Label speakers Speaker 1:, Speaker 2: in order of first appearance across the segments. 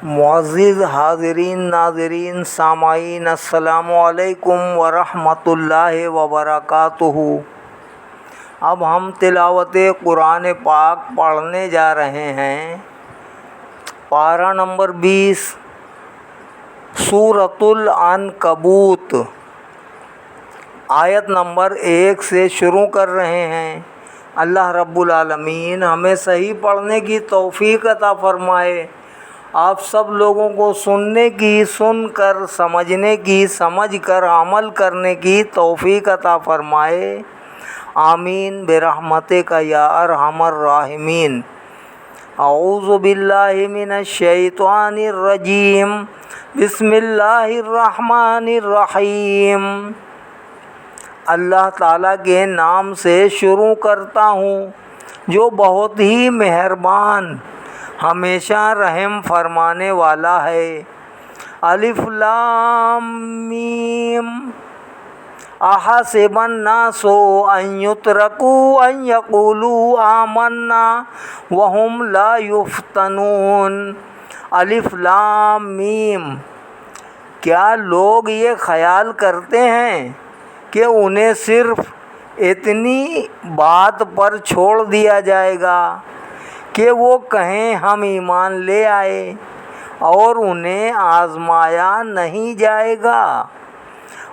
Speaker 1: معزز حاضرین ناظرین سامعین السلام علیکم ورحمۃ اللہ وبرکاتہ۔ اب ہم تلاوت قرآن پاک پڑھنے جا رہے ہیں۔ پارہ نمبر 20 سورۃ العنکبوت، آیت نمبر 1 سے شروع کر رہے ہیں۔ اللہ رب العالمین ہمیں صحیح پڑھنے کی توفیق عطا فرمائے، آپ سب لوگوں کو سننے کی سن کر، سمجھنے کی سمجھ کر، عمل کرنے کی توفیق عطا فرمائے، آمین برحمتک یا ارحم الراحمین۔ اعوذ باللہ من الشیطان الرجیم، بسم اللہ الرحمن الرحیم۔ اللہ تعالیٰ کے نام سے شروع کرتا ہوں جو بہت ہی مہربان، ہمیشہ رحم فرمانے والا ہے۔ الف لام میم، احسب الناس ان یترکوا ان یقولوا آمنا وهم لا یفتنون۔ الف لام میم، کیا لوگ یہ خیال کرتے ہیں کہ انہیں صرف اتنی بات پر چھوڑ دیا جائے گا کہ وہ کہیں ہم ایمان لے آئے اور انہیں آزمایا نہیں جائے گا؟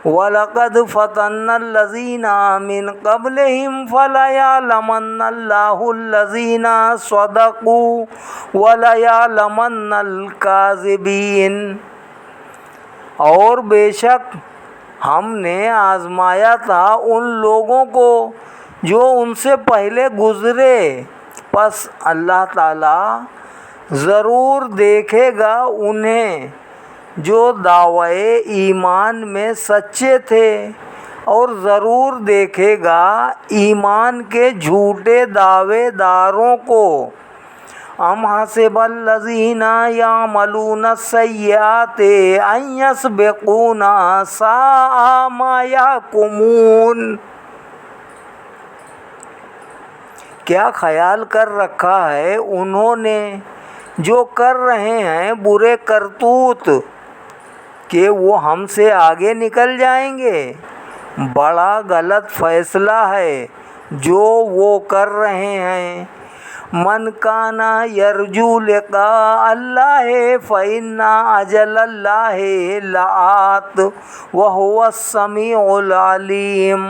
Speaker 1: وَلَقَدْ فَتَنَّا الَّذِينَ مِن قَبْلِهِمْ فَلَيَعْلَمَنَّ اللَّهُ الَّذِينَ صَدَقُوا وَلَيَعْلَمَنَّ الْكَاذِبِينَ۔ اور بے شک ہم نے آزمایا تھا ان لوگوں کو جو ان سے پہلے گزرے، پس اللہ تعالیٰ ضرور دیکھے گا انہیں جو دعوے ایمان میں سچے تھے، اور ضرور دیکھے گا ایمان کے جھوٹے دعوے داروں کو۔ ام حسب الذین یعملون السیئات ان یسبقونا ساء ما یحکمون۔ کیا خیال کر رکھا ہے انہوں نے جو کر رہے ہیں برے کرتوت کہ وہ ہم سے آگے نکل جائیں گے؟ بڑا غلط فیصلہ ہے جو وہ کر رہے ہیں۔ من کان یرجو لقاء اللہ فإن اجل اللہ لآت وہو السمیع العلیم۔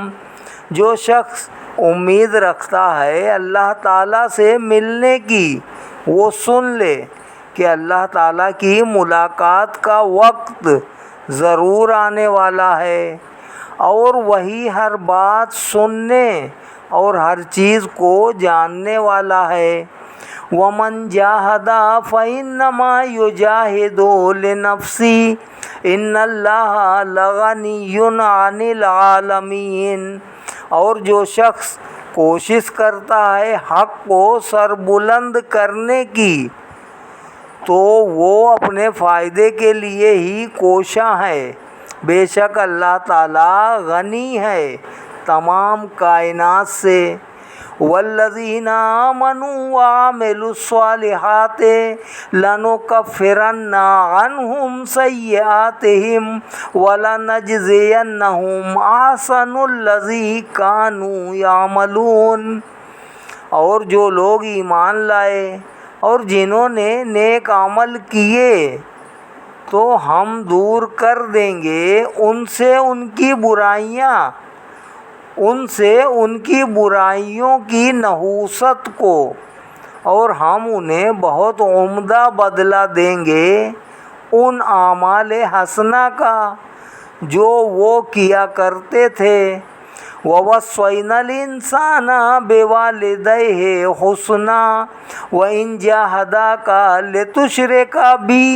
Speaker 1: جو شخص امید رکھتا ہے اللہ تعالیٰ سے ملنے کی، وہ سن لے کہ اللہ تعالیٰ کی ملاقات کا وقت ضرور آنے والا ہے، اور وہی ہر بات سننے اور ہر چیز کو جاننے والا ہے۔ وَمَن جَاهَدَ فَإِنَّمَا يُجَاهِدُ لِنَفْسِهِ إِنَّ اللَّهَ لَغَنِيٌّ عَنِ الْعَالَمِينَ۔ اور جو شخص کوشش کرتا ہے حق کو سربلند کرنے کی، تو وہ اپنے فائدے کے لیے ہی کوشاں ہے، بے شک اللہ تعالیٰ غنی ہے تمام کائنات سے۔ والذین آمنوا وعملوا الصالحات لنکفرن عنہم سیئاتہم ولنجزینہم احسن الذی کانوا یعملون۔ اور جو لوگ ایمان لائے اور جنہوں نے نیک عمل کیے تو ہم دور کر دیں گے ان سے ان کی برائیوں کی نحوست کو، اور ہم انہیں بہت عمدہ بدلہ دیں گے ان اعمال حسنہ کا جو وہ کیا کرتے تھے۔ وَوَصَّيْنَا الْإِنسَانَ بِوَالِدَيْهِ حُسْنًا وَإِنْ جَاهَدَاكَ لِتُشْرِكَ بِي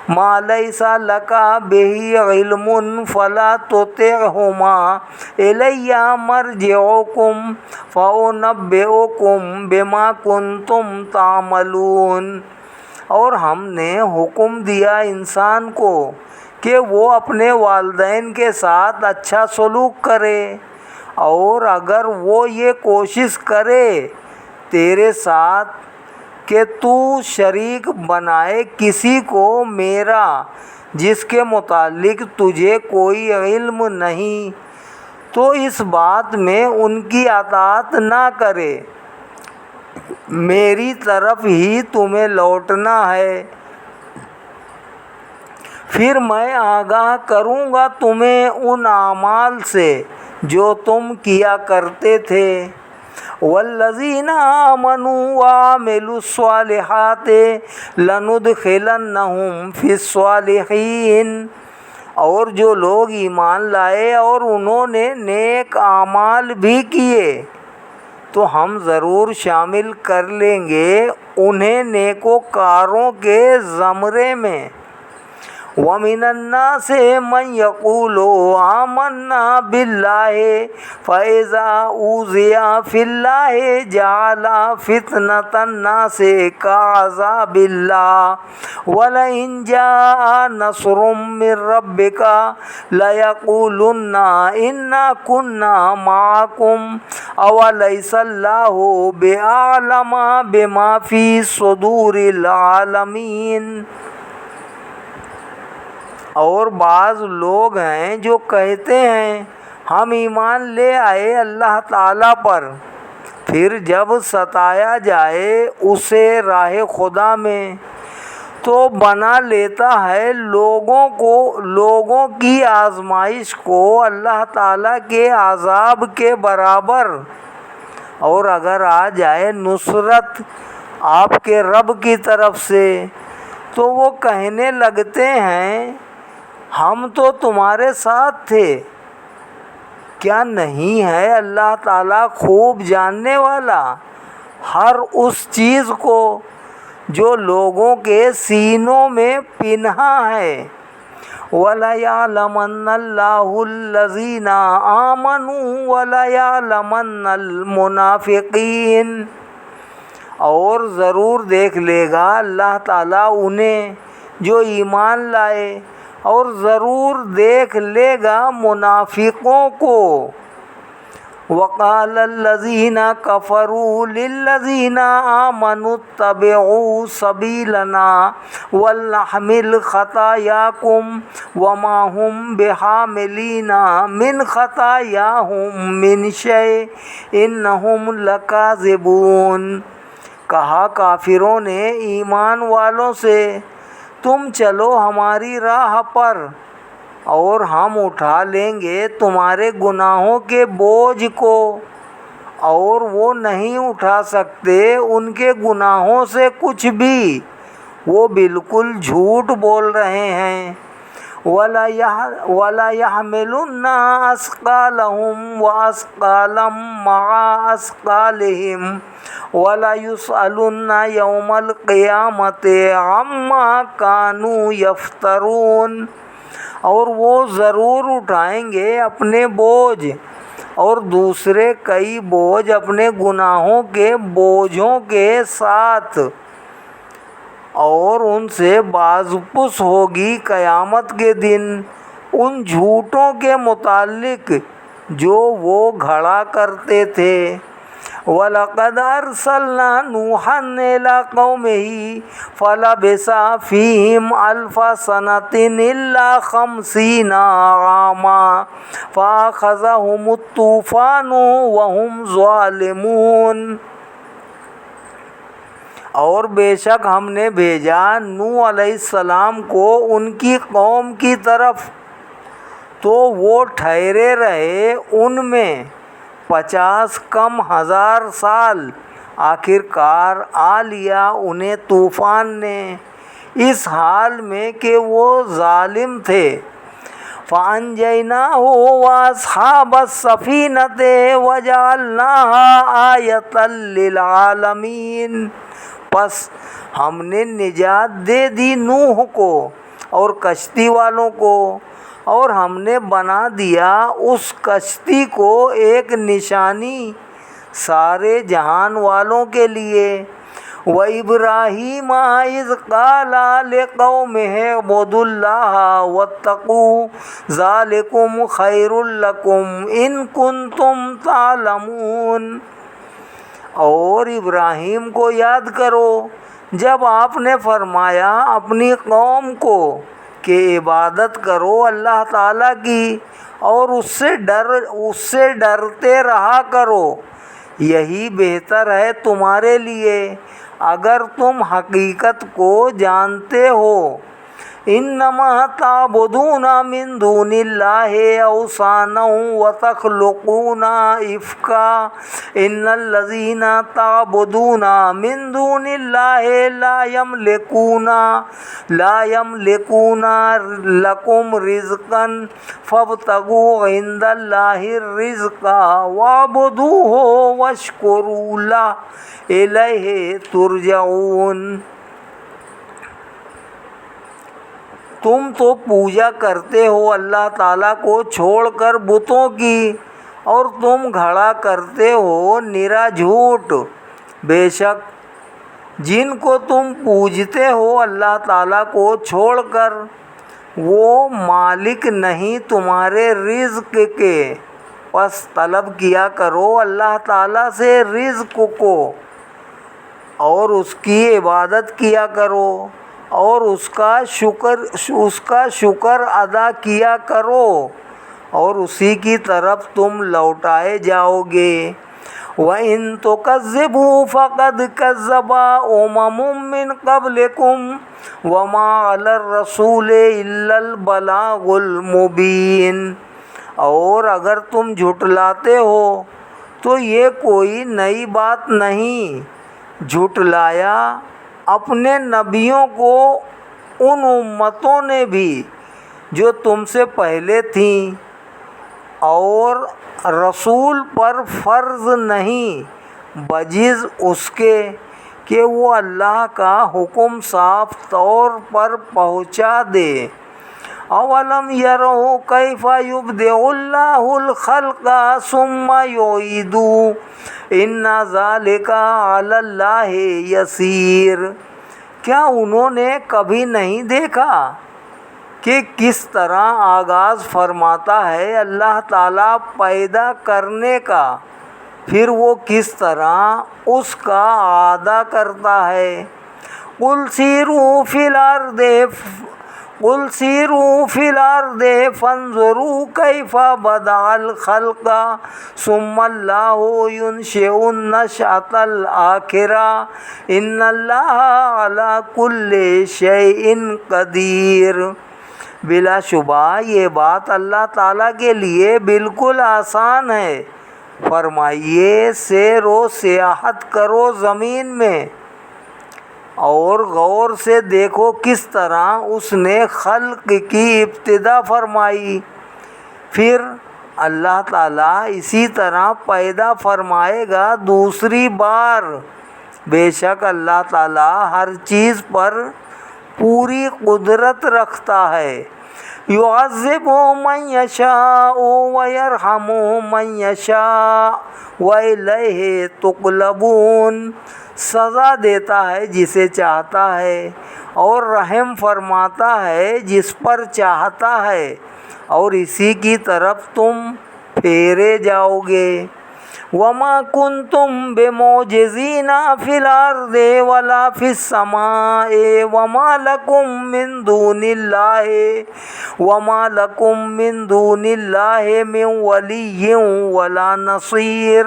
Speaker 1: مَا لَيْسَ لَكَ بِهِ عِلْمٌ فَلَا تُطِعْهُمَا إِلَيَّ مَرْجِعُكُمْ فَأُنَبِّئُكُمْ بِمَا كُنْتُمْ تَعْمَلُونَ۔ اور ہم نے حکم دیا انسان کو کہ وہ اپنے والدین کے ساتھ اچھا سلوک کرے، اور اگر وہ یہ کوشش کرے تیرے ساتھ کہ تو شریک بنائے کسی کو میرا جس کے متعلق تجھے کوئی علم نہیں، تو اس بات میں ان کی اطاعت نہ کرے، میری طرف ہی تمہیں لوٹنا ہے، پھر میں آگاہ کروں گا تمہیں ان اعمال سے جو تم کیا کرتے تھے۔ والذین آمنوا وعملوا الصالحات لندخلنہم فی الصالحین، اور جو لوگ ایمان لائے اور انہوں نے نیک اعمال بھی کیے تو ہم ضرور شامل کر لیں گے انہیں نیکوکاروں کے زمرے میں۔ وَمِنَ النَّاسِ مَن يَقُولُ آمَنَّا بِاللَّهِ فَإِذَا أُوذِيَ فِي اللَّهِ جَعَلَ فِتْنَةَ النَّاسِ كَعَذَابِ اللَّهِ وَلَئِن جَاءَ نَصْرٌ مِّن رَّبِّكَ لَيَقُولُنَّ إِنَّا كُنَّا مَعَكُمْ أَوَلَيْسَ اللَّهُ بِأَعْلَمَ بِمَا فِي صُدُورِ الْعَالَمِينَ۔ اور بعض لوگ ہیں جو کہتے ہیں ہم ایمان لے آئے اللہ تعالیٰ پر، پھر جب ستایا جائے اسے راہ خدا میں تو بنا لیتا ہے لوگوں کی آزمائش کو اللہ تعالیٰ کے عذاب کے برابر، اور اگر آ جائے نصرت آپ کے رب کی طرف سے تو وہ کہنے لگتے ہیں ہم تو تمہارے ساتھ تھے۔ کیا نہیں ہے اللہ تعالیٰ خوب جاننے والا ہر اس چیز کو جو لوگوں کے سینوں میں پنہاں ہے؟ وَلَيَعْلَمَنَّ اللَّهُ الَّذِينَ آمَنُوا وَلَيَعْلَمَنَّ الْمُنَافِقِينَ، اور ضرور دیکھ لے گا اللہ تعالیٰ انہیں جو ایمان لائے، اور ضرور دیکھ لے گا منافقوں کو۔ وَقَالَ الَّذِينَ كَفَرُوا لِلَّذِينَ آمَنُوا اتَّبِعُوا سَبِيلَنَا وَلْنَحْمِلْ خَطَايَاكُمْ وَمَا هُمْ بِحَامِلِينَ مِنْ خَطَايَاهُمْ مِنْ شَيْءٍ إِنَّهُمْ لَكَاذِبُونَ۔ کہا کافروں نے ایمان والوں سے تم چلو ہماری راہ پر اور ہم اٹھا لیں گے تمہارے گناہوں کے بوجھ کو، اور وہ نہیں اٹھا سکتے ان کے گناہوں سے کچھ بھی، وہ بالکل جھوٹ بول رہے ہیں۔ وَلَيَحْمِلُنَّ أَثْقَالَهُمْ وَأَثْقَالًا مَعَ أَثْقَالِهِمْ وَلَيُسْأَلُنَّ يَوْمَ الْقِيَامَةِ عَمَّا كَانُوا يَفْتَرُونَ، اور وہ ضرور اٹھائیں گے اپنے بوجھ اور دوسرے کئی بوجھ اپنے گناہوں کے بوجھوں کے ساتھ، اور ان سے بازپرس ہوگی قیامت کے دن ان جھوٹوں کے متعلق جو وہ گھڑا کرتے تھے۔ وَلَقَدْ أَرْسَلْنَا نُوحًا إِلَىٰ قَوْمِهِ فَلَبِثَ فِيهِمْ أَلْفَ سَنَةٍ إِلَّا 50 عَامًا فَأَخَذَهُمُ الطُّوفَانُ وَهُمْ ظَالِمُونَ۔ اور بے شک ہم نے بھیجا نوح علیہ السلام کو ان کی قوم کی طرف، تو وہ ٹھہرے رہے ان میں 50 کم ہزار سال، آخرکار آ لیا انہیں طوفان نے اس حال میں کہ وہ ظالم تھے۔ فَأَنجَيْنَاهُ وَأَصْحَابَ السَّفِينَةِ وَجَعَلْنَاهَا آيَةً لِّلْعَالَمِينَ، پس ہم نے نجات دے دی نوح کو اور کشتی والوں کو، اور ہم نے بنا دیا اس کشتی کو ایک نشانی سارے جہان والوں کے لیے۔ وَإِبْرَاهِيمَ إِذْ قَالَ لِقَوْمِهِ اعْبُدُوا اللَّهَ وَاتَّقُوهُ ذَٰلِكُمْ خَيْرٌ لَّكُمْ إِن كُنتُمْ تَعْلَمُونَ۔ اور ابراہیم کو یاد کرو جب آپ نے فرمایا اپنی قوم کو کہ عبادت کرو اللہ تعالیٰ کی اور اس سے ڈرتے رہا کرو، یہی بہتر ہے تمہارے لیے اگر تم حقیقت کو جانتے ہو۔ انما تعبدون من دون اللہ اوثانا وتخلقون افکا ان الذین تعبدون من دون اللہ لا یملکون لکم رزقا فابتغوا عند اللہ الرزق واعبدوہ واشکروا لہ الیہ ترجعون۔ تم تو پوجا کرتے ہو اللہ تعالیٰ کو چھوڑ کر بتوں کی، اور تم گھڑا کرتے ہو نرا جھوٹ۔ بے شک جن کو تم پوجتے ہو اللہ تعالیٰ کو چھوڑ کر، وہ مالک نہیں تمہارے رزق کے، پس طلب کیا کرو اللہ تعالیٰ سے رزق کو اور اس کی عبادت کیا کرو اور اس کا شکر ادا کیا کرو، اور اسی کی طرف تم لوٹائے جاؤ گے۔ وَإِن تُكَذِّبُوا فَقَدْ كَذَّبَ أُمَمٌ مِّن قَبْلِكُمْ وَمَا عَلَى الرَّسُولِ إِلَّا الْبَلَاغُ الْمُبِينُ۔ اور اگر تم جھٹلاتے ہو تو یہ کوئی نئی بات نہیں، جھٹلایا اپنے نبیوں کو ان امتوں نے بھی جو تم سے پہلے تھیں، اور رسول پر فرض نہیں بجز اس کے کہ وہ اللہ کا حکم صاف طور پر پہنچا دے۔ اولم یروا کیف یبدئ اللہ الخلق ثم یعیدہ ان ذلک علی اللہ یسیر۔ کیا انہوں نے کبھی نہیں دیکھا کہ کس طرح آغاز فرماتا ہے اللہ تعالیٰ پیدا کرنے کا، پھر وہ کس طرح اس کا اعادہ کرتا ہے۔ قل سیروا فی الارض فانظروا کیف بدأ الخلق ثم اللہ ینشئ النشأۃ الآخرہ ان اللہ علی کل شیء قدیر۔ بلا شبہ یہ بات اللہ تعالیٰ کے لیے بالکل آسان ہے۔ فرمائیے سیر و سیاحت کرو زمین میں اور غور سے دیکھو کس طرح اس نے خلق کی ابتدا فرمائی، پھر اللہ تعالیٰ اسی طرح پیدا فرمائے گا دوسری بار۔ بے شک اللہ تعالیٰ ہر چیز پر پوری قدرت رکھتا ہے۔ یعذب من یشاء ویرحم من یشاء والیہ تقلبون۔ سزا دیتا ہے جسے چاہتا ہے اور رحم فرماتا ہے جس پر چاہتا ہے، اور اسی کی طرف تم پھیرے جاؤ گے۔ وما کنتم بمعجزین فی الارض ولا فی السماء وما لکم من دون اللہ من ولی ولا نصیر۔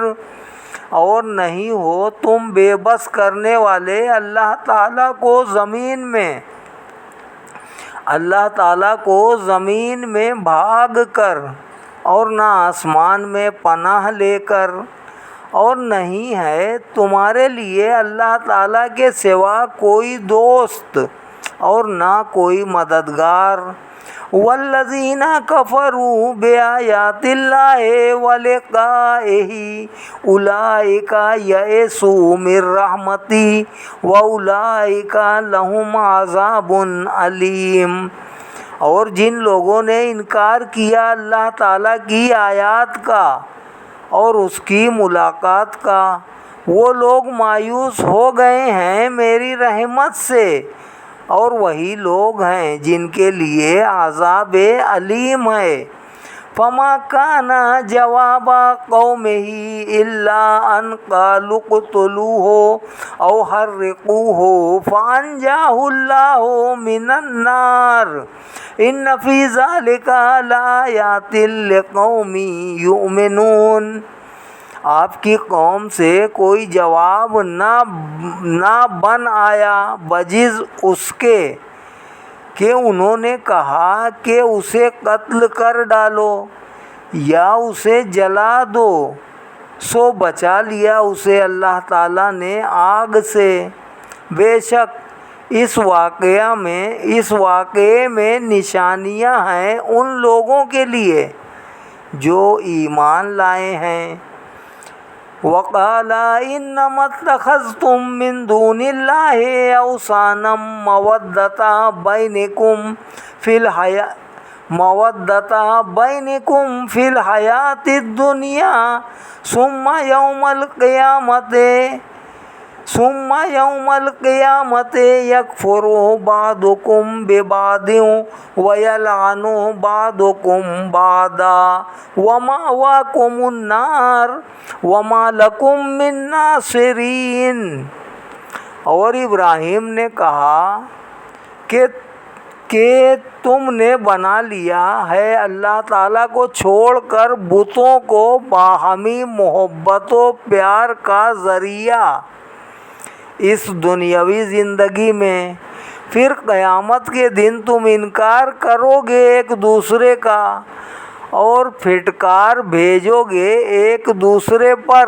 Speaker 1: اور نہیں ہو تم بے بس کرنے والے اللہ تعالیٰ کو زمین میں بھاگ کر، اور نہ آسمان میں پناہ لے کر، اور نہیں ہے تمہارے لیے اللہ تعالیٰ کے سوا کوئی دوست اور نہ کوئی مددگار۔ والذین کفروا بآیات اللہ ولقائہ اولئک یئسوا من رحمتی واولئک لہم عذاب علیم۔ اور جن لوگوں نے انکار کیا اللہ تعالیٰ کی آیات کا اور اس کی ملاقات کا، وہ لوگ مایوس ہو گئے ہیں میری رحمت سے، اور وہی لوگ ہیں جن کے لیے عذاب علیم ہے۔ فما کان جواب قومه الا ان قالوا اقتلوه او حرقوه فانجاه اللہ من النار ان فی ذلک لآیات لقوم یؤمنون۔ آپ کی قوم سے کوئی جواب نہ بن آیا بجز اس کے کہ انہوں نے کہا کہ اسے قتل کر ڈالو یا اسے جلا دو، سو بچا لیا اسے اللہ تعالیٰ نے آگ سے۔ بے شک اس واقعے میں نشانیاں ہیں ان لوگوں کے لیے جو ایمان لائے ہیں۔ وَقَالَ إِنَّمَا اتَّخَذْتُم مِّن دُونِ اللَّهِ أَوْثَانًا مَّوَدَّةَ بَيْنِكُمْ فِي الْحَيَاةِ الدُّنْيَا ثُمَّ يَوْمَ الْقِيَامَةِ يَكْفُرُ بَعْضُكُم بِبَعْضٍ وَيَلْعَنُ بَعْضُكُم بَعْضًا وَمَأْوَاكُمُ النَّارُ وَمَا لَكُم مِّن نَّاصِرِينَ۔ اور ابراہیم نے کہا کہ تم نے بنا لیا ہے اللہ تعالیٰ کو چھوڑ کر بتوں کو باہمی محبت و پیار کا ذریعہ اس دنیاوی زندگی میں، پھر قیامت کے دن تم انکار کرو گے ایک دوسرے کا اور پھٹکار بھیجو گے ایک دوسرے پر،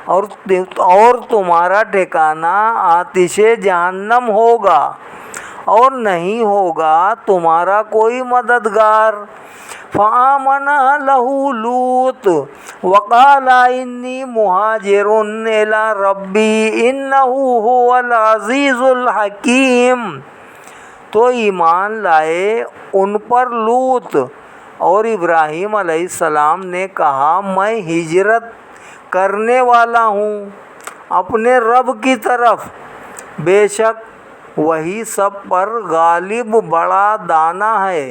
Speaker 1: اور تمہارا ٹھکانہ آتش جہنم ہوگا اور نہیں ہوگا تمہارا کوئی مددگار۔ فآمن له لوط وقال انی مہاجر الی ربی انہ هو العزیز الحکیم۔ تو ایمان لائے ان پر لوط، اور ابراہیم علیہ السلام نے کہا میں ہجرت کرنے والا ہوں اپنے رب کی طرف، بے شک وہی سب پر غالب بڑا دانا ہے۔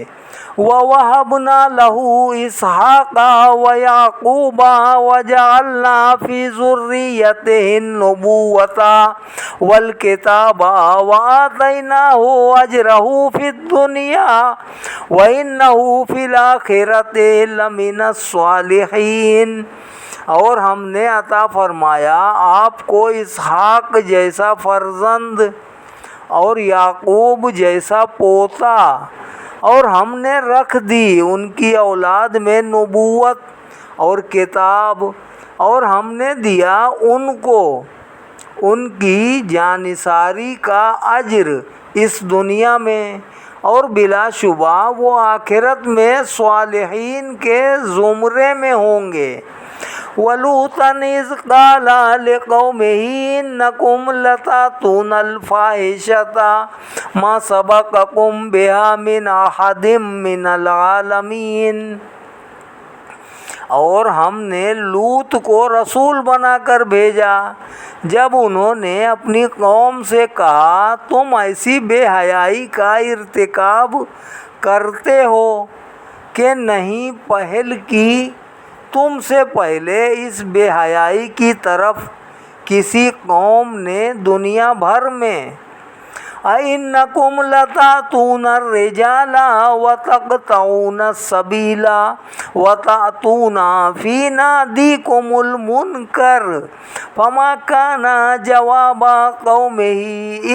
Speaker 1: وَوَهَبْنَا لَهُ إِسْحَاقَ وَيَعْقُوبَ وَجَعَلْنَا فِي ذُرِّيَّتِهِ النُّبُوَّةَ وَالْكِتَابَ وَآتَيْنَاهُ أَجْرَهُ فِي الدُّنْيَا وَإِنَّهُ فِي الْآخِرَةِ لَمِنَ الصَّالِحِينَ۔ اور ہم نے عطا فرمایا آپ کو اسحاق جیسا فرزند اور یعقوب جیسا پوتا، اور ہم نے رکھ دی ان کی اولاد میں نبوت اور کتاب، اور ہم نے دیا ان کو ان کی جانثاری کا اجر اس دنیا میں، اور بلا شبہ وہ آخرت میں صالحین کے زمرے میں ہوں گے۔ وَلُوطًا إِذْ قَالَ لِقَوْمِهِ إِنَّكُمْ لَتَأْتُونَ الْفَاحِشَةَ مَا سَبَقَكُم بِهَا مِنْ أَحَدٍ مِّنَ الْعَالَمِينَ۔ اور ہم نے لوط کو رسول بنا کر بھیجا جب انہوں نے اپنی قوم سے کہا تم ایسی بے حیائی کا ارتکاب کرتے ہو کہ نہیں پہل کی تم سے پہلے اس بے حیائی کی طرف کسی قوم نے دنیا بھر میں۔ أَإِنَّكُمْ لَتَأْتُونَ الرِّجَالَ وَتَقْطَعُونَ السَّبِيلَ وَتَأْتُونَ فِي نَادِيكُمُ الْمُنكَرَ فَمَا كَانَ جَوَابَ قَوْمِهِ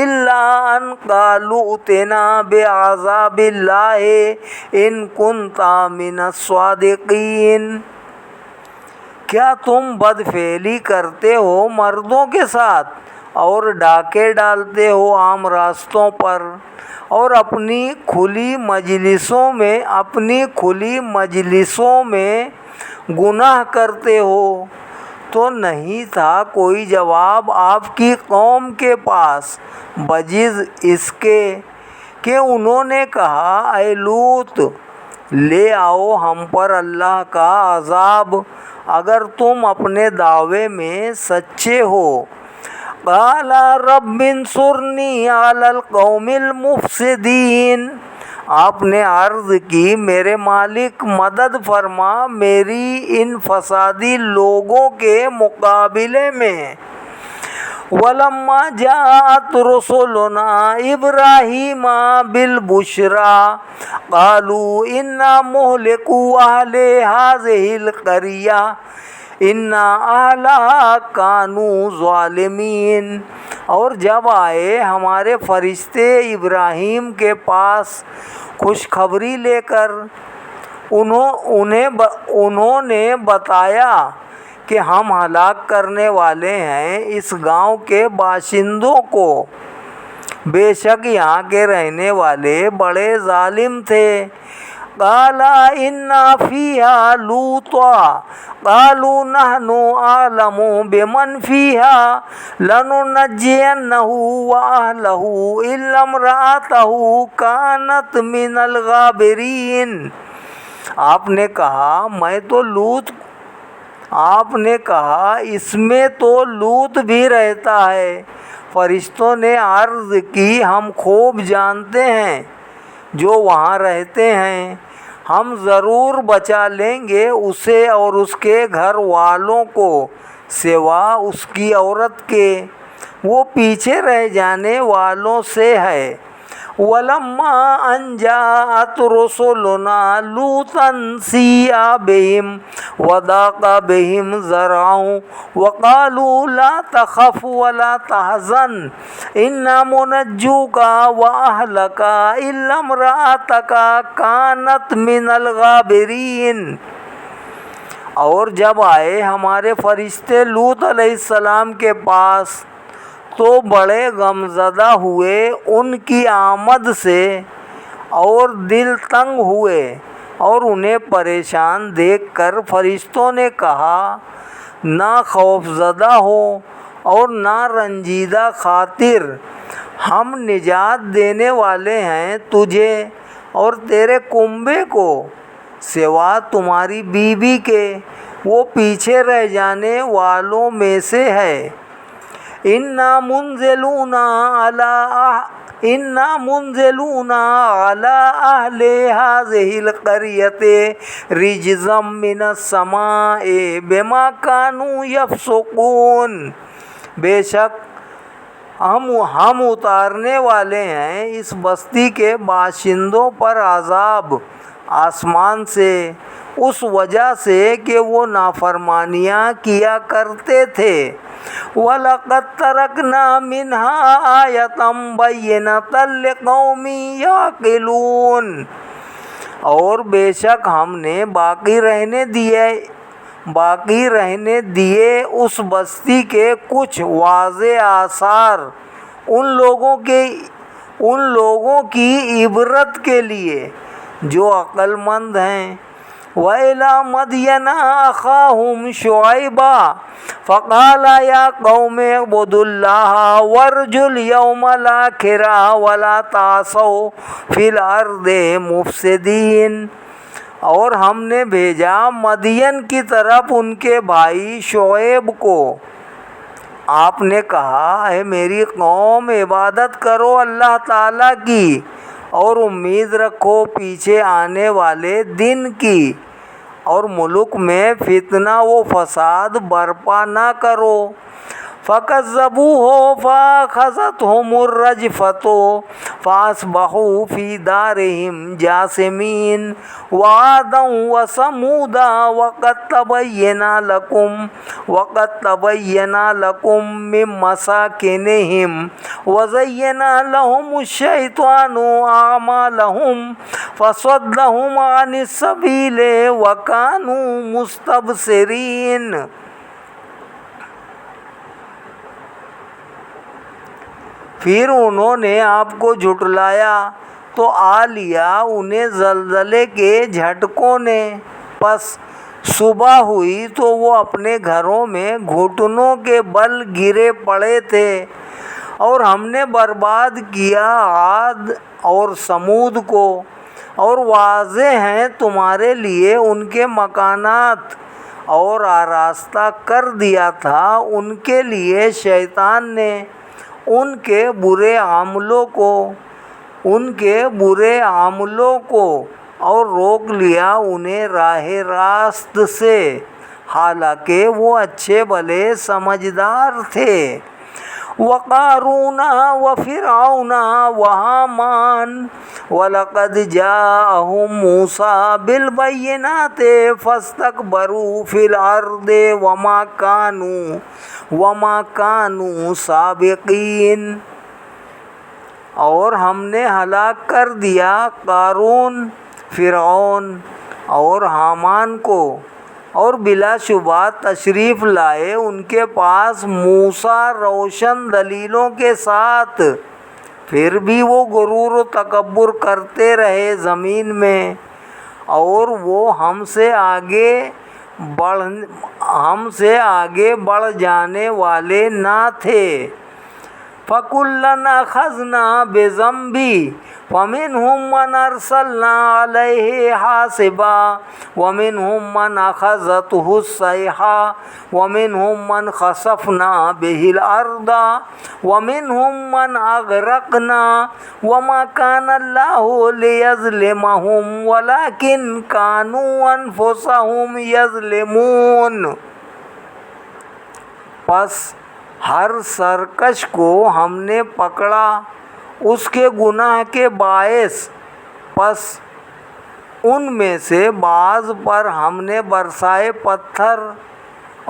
Speaker 1: إِلَّا أَنْ قَالُوا ائْتِنَا بِعَذَابِ اللَّهِ إِنْ كُنْتَ مِنَ الصَّادِقِينَ۔ کیا تم بدفعلی کرتے ہو مردوں کے ساتھ اور ڈاکے ڈالتے ہو عام راستوں پر، اور اپنی کھلی مجلسوں میں گناہ کرتے ہو؟ تو نہیں تھا کوئی جواب آپ کی قوم کے پاس بجز اس کے کہ انہوں نے کہا اے لوط لے آؤ ہم پر اللہ کا عذاب اگر تم اپنے دعوے میں سچے ہو۔ قال رب انصرنی علی القوم المفسدین۔ آپ نے عرض کی میرے مالک مدد فرما میری ان فسادی لوگوں کے مقابلے میں۔ وَلَمَّا جَاءَتْ رُسُلُنَا إِبْرَاهِيمَ بِالْبُشْرَىٰ قَالُوا إِنَّا مُهْلِكُو أَهْلِ هَٰذِهِ الْقَرْيَةِ إِنَّ أَهْلَهَا كَانُوا ظَالِمِينَ۔ اور جب آئے ہمارے فرشتے ابراہیم کے پاس خوشخبری لے کر، انہوں نے بتایا کہ ہم ہلاک کرنے والے ہیں اس گاؤں کے باشندوں کو، بے شک یہاں کے رہنے والے بڑے ظالم تھے۔ قال ان فیہا لوطا قالوا نحن اعلم بمن فیہا لننجینہ واہلہ الا امرأتہ کانت من الغابرین۔ آپ نے کہا اس میں تو لوط بھی رہتا ہے۔ فرشتوں نے عرض کی ہم خوب جانتے ہیں جو وہاں رہتے ہیں، ہم ضرور بچا لیں گے اسے اور اس کے گھر والوں کو سوا اس کی عورت کے، وہ پیچھے رہ جانے والوں سے ہے۔ وَلَمَّا أَن جَاءَتْ رُسُلُنَا لُوطًا سِيءَ بِهِمْ وَضَاقَ بِهِمْ ذَرْعًا وَقَالُوا لَا تَخَفْ وَلَا تَحْزَنْ إِنَّا مُنَجُّوكَ وَأَهْلَكَ إِلَّا امْرَأَتَكَ كَانَتْ مِنَ الْغَابِرِينَ۔ اور جب آئے ہمارے فرشتے لوط علیہ السلام کے پاس تو بڑے غمزدہ ہوئے ان کی آمد سے اور دل تنگ ہوئے، اور انہیں پریشان دیکھ کر فرشتوں نے کہا نہ خوف زدہ ہو اور نہ رنجیدہ خاطر، ہم نجات دینے والے ہیں تجھے اور تیرے کنبے کو سوا تمہاری بیوی کے، وہ پیچھے رہ جانے والوں میں سے ہے۔ اِنَّا مُنزِلُونَ عَلَىٰ أَهْلِ هَٰذِهِ الْقَرْيَةِ رِجْزًا مِّنَ السَّمَاءِ بِمَا كَانُوا يَفْسُقُونَ۔ بے شک ہم اتارنے والے ہیں اس بستی کے باشندوں پر عذاب آسمان سے اس وجہ سے کہ وہ نافرمانیاں کیا کرتے تھے۔ وَلَقَدْ تَرَكْنَا مِنْهَا آيَةً بَيِّنَةً لِقَوْمٍ يَعْقِلُونَ۔ اور بے شک ہم نے باقی رہنے دیے اس بستی کے کچھ واضح آثار ان لوگوں کی عبرت کے لیے جو عقل مند ہیں۔ وَإِلَىٰ مَدْيَنَ أَخَاهُمْ شُعَيْبًا فَقَالَ يَا قَوْمِ اعْبُدُوا اللَّهَ وَارْجُوا الْيَوْمَ الْآخِرَ وَلَا تَعْثَوْا فِي الْأَرْضِ مُفْسِدِينَ۔ اور ہم نے بھیجا مدین کی طرف ان کے بھائی شعیب کو۔ آپ نے کہا اے میری قوم عبادت کرو اللہ تعالیٰ کی اور امید رکھو پیچھے آنے والے دن کی، اور ملک میں فتنہ و فساد برپا نہ کرو۔ فَكَذَّبُوهُ فَأَخَذَتْهُمُ الرَّجْفَةُ فَأَصْبَحُوا فِي دَارِهِمْ جَاثِمِينَ۔ وَعَادًا وَثَمُودَ وَقَدْ تَبَيَّنَ لَكُم مِّن مَّسَاكِنِهِمْ وَزَيَّنَ لَهُمُ الشَّيْطَانُ أَعْمَالَهُمْ فَصَدَّهُمْ عَنِ السَّبِيلِ وَكَانُوا مُسْتَبْصِرِينَ۔ پھر انہوں نے آپ کو جھٹلایا تو آ لیا انہیں زلزلے کے جھٹکوں نے، پس صبح ہوئی تو وہ اپنے گھروں میں گھٹنوں کے بل گرے پڑے تھے۔ اور ہم نے برباد کیا عاد اور سمود کو، اور واضح ہیں تمہارے لیے ان کے مکانات، اور آراستہ کر دیا تھا ان کے لیے شیطان نے ان کے برے عملوں کو۔ ان کے برے عملوں کو اور روک لیا انہیں راہ راست سے، حالانکہ وہ اچھے بھلے سمجھدار تھے۔ وقارون وفرعون وہامان وَلَقَدْ جَاءَهُم مُوسَىٰ بِالْبَيِّنَاتِ فَاسْتَكْبَرُوا فِي الْأَرْضِ وَمَا كَانُوا سَابِقِينَ۔ اور ہم نے ہلاک کر دیا قارون، فرعون اور حامان کو، اور بلا شبہ تشریف لائے ان کے پاس موسیٰ روشن دلیلوں کے ساتھ، پھر بھی وہ غرور و تکبر کرتے رہے زمین میں، اور وہ ہم سے آگے بڑھ جانے والے نہ تھے۔ فَكُلًّا أَخَذْنَا بِذَنبِهِ فَمِنْهُم مَّنْ أَرْسَلْنَا عَلَيْهِ حَاصِبًا وَمِنْهُم مَّنْ أَخَذَتْهُ الصَّيْحَةُ وَمِنْهُم مَّنْ خَسَفْنَا بِهِ الْأَرْضَ وَمِنْهُم مَّنْ أَغْرَقْنَا وَمَا كَانَ اللَّهُ لِيَظْلِمَهُمْ وَلَٰكِن كَانُوا أَنفُسَهُمْ يَظْلِمُونَ۔ پس ہر سرکش کو ہم نے پکڑا اس کے گناہ کے باعث، پس ان میں سے بعض پر ہم نے برسائے پتھر،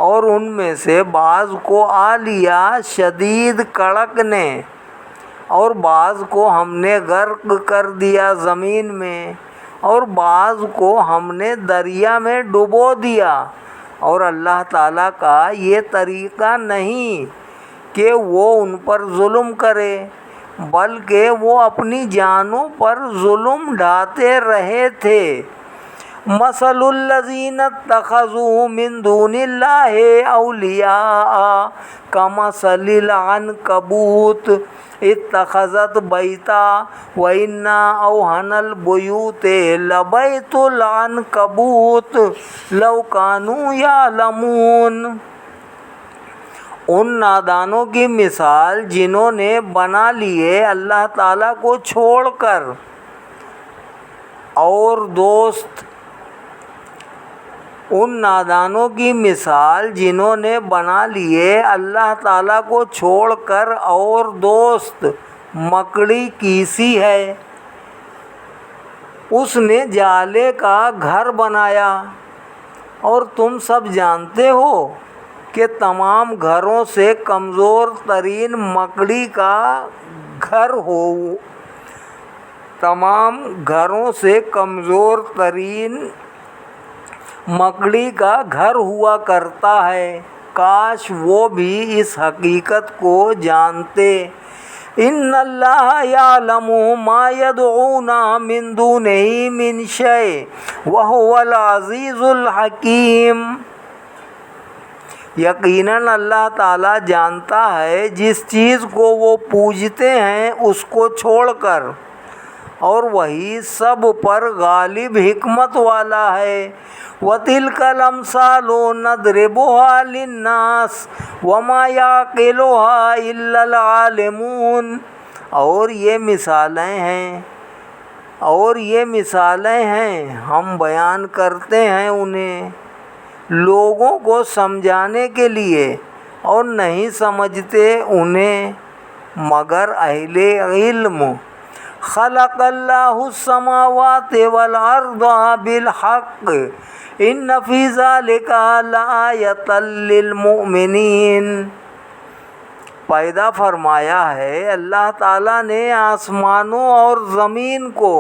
Speaker 1: اور ان میں سے بعض کو آ لیا شدید کڑک نے، اور بعض کو ہم نے غرق کر دیا زمین میں، اور بعض کو ہم نے دریا میں ڈبو دیا۔ اور اللہ تعالیٰ کا یہ طریقہ نہیں کہ وہ ان پر ظلم کرے، بلکہ وہ اپنی جانوں پر ظلم ڈھاتے رہے تھے۔ مثل الذین اتخذوا من دون اللہ اولیاء کمثل العنکبوت اتخذت بیتا وإن أوہن البیوت لبیت العنکبوت لو کانوا یعلمون۔ ان نادانوں کی مثال جنہوں نے بنا لیے اللہ تعالیٰ کو چھوڑ کر اور دوست، ان نادانوں کی مثال جنہوں نے بنا لیے اللہ تعالیٰ کو چھوڑ کر اور دوست مکڑی کی سی ہے۔ اس نے جالے کا گھر بنایا، اور تم سب جانتے ہو کہ تمام گھروں سے کمزور ترین مکڑی کا گھر ہوا کرتا ہے۔ کاش وہ بھی اس حقیقت کو جانتے۔ ان اللہ یعلم ما یدعون من دونہ من شیء وہو العزیز الحکیم۔ یقیناً اللہ تعالیٰ جانتا ہے جس چیز کو وہ پوجتے ہیں اس کو چھوڑ کر، اور وہی سب پر غالب حکمت والا ہے۔ وَتِلْكَ الْأَمْثَالُ نَضْرِبُهَا لِلنَّاسِ وَمَا يَعْقِلُهَا إِلَّا الْعَالِمُونَ۔ اور یہ مثالیں ہیں ہم بیان کرتے ہیں انہیں لوگوں کو سمجھانے کے لیے، اور نہیں سمجھتے انہیں مگر اہل علم۔ خلق اللہ السماوات والارض بالحق ان فی ذلک لآیۃ للمؤمنین۔ پیدا فرمایا ہے اللہ تعالیٰ نے آسمانوں اور زمین کو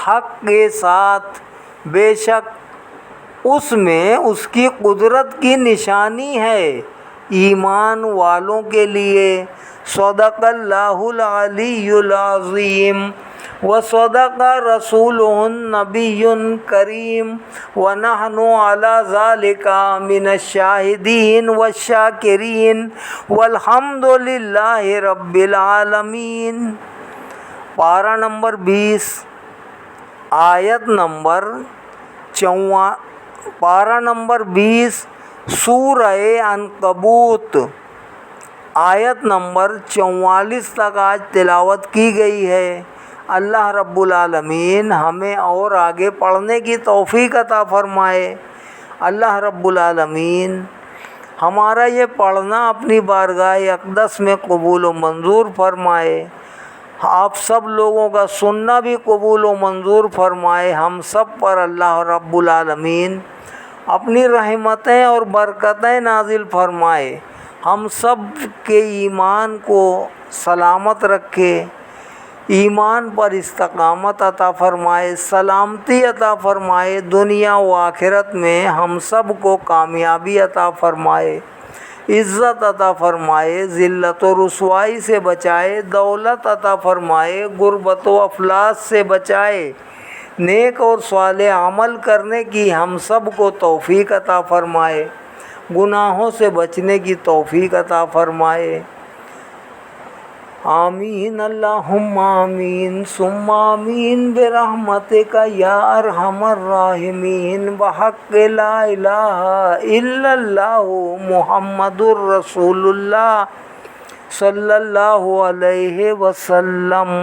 Speaker 1: حق کے ساتھ، بے شک اس میں اس کی قدرت کی نشانی ہے ایمان والوں کے لیے۔ صدق اللہ العلی العظیم وصدق رسولہ النبی الکریم ونحن علی ذلک من الشاہدین والشاکرین والحمد للہ رب العالمین۔ پارہ نمبر 20، آیت نمبر 20 سورہ عنکبوت، آیت نمبر 44 تک آج تلاوت کی گئی ہے۔ اللہ رب العالمین ہمیں اور آگے پڑھنے کی توفیق عطا فرمائے۔ اللہ رب العالمین ہمارا یہ پڑھنا اپنی بارگاہ اقدس میں قبول و منظور فرمائے، آپ سب لوگوں کا سننا بھی قبول و منظور فرمائے۔ ہم سب پر اللہ رب العالمین اپنی رحمتیں اور برکتیں نازل فرمائے، ہم سب کے ایمان کو سلامت رکھے، ایمان پر استقامت عطا فرمائے، سلامتی عطا فرمائے، دنیا و آخرت میں ہم سب کو کامیابی عطا فرمائے، عزت عطا فرمائے، ذلت و رسوائی سے بچائے، دولت عطا فرمائے، غربت و افلاس سے بچائے، نیک اور صالح عمل کرنے کی ہم سب کو توفیق عطا فرمائے، گناہوں سے بچنے کی توفیق عطا فرمائے۔ آمین اللہم آمین ثم آمین برحمتک یا ارحم الراحمین بحق لا الہ الا اللہ محمد الرسول اللہ صلی اللہ علیہ وسلم۔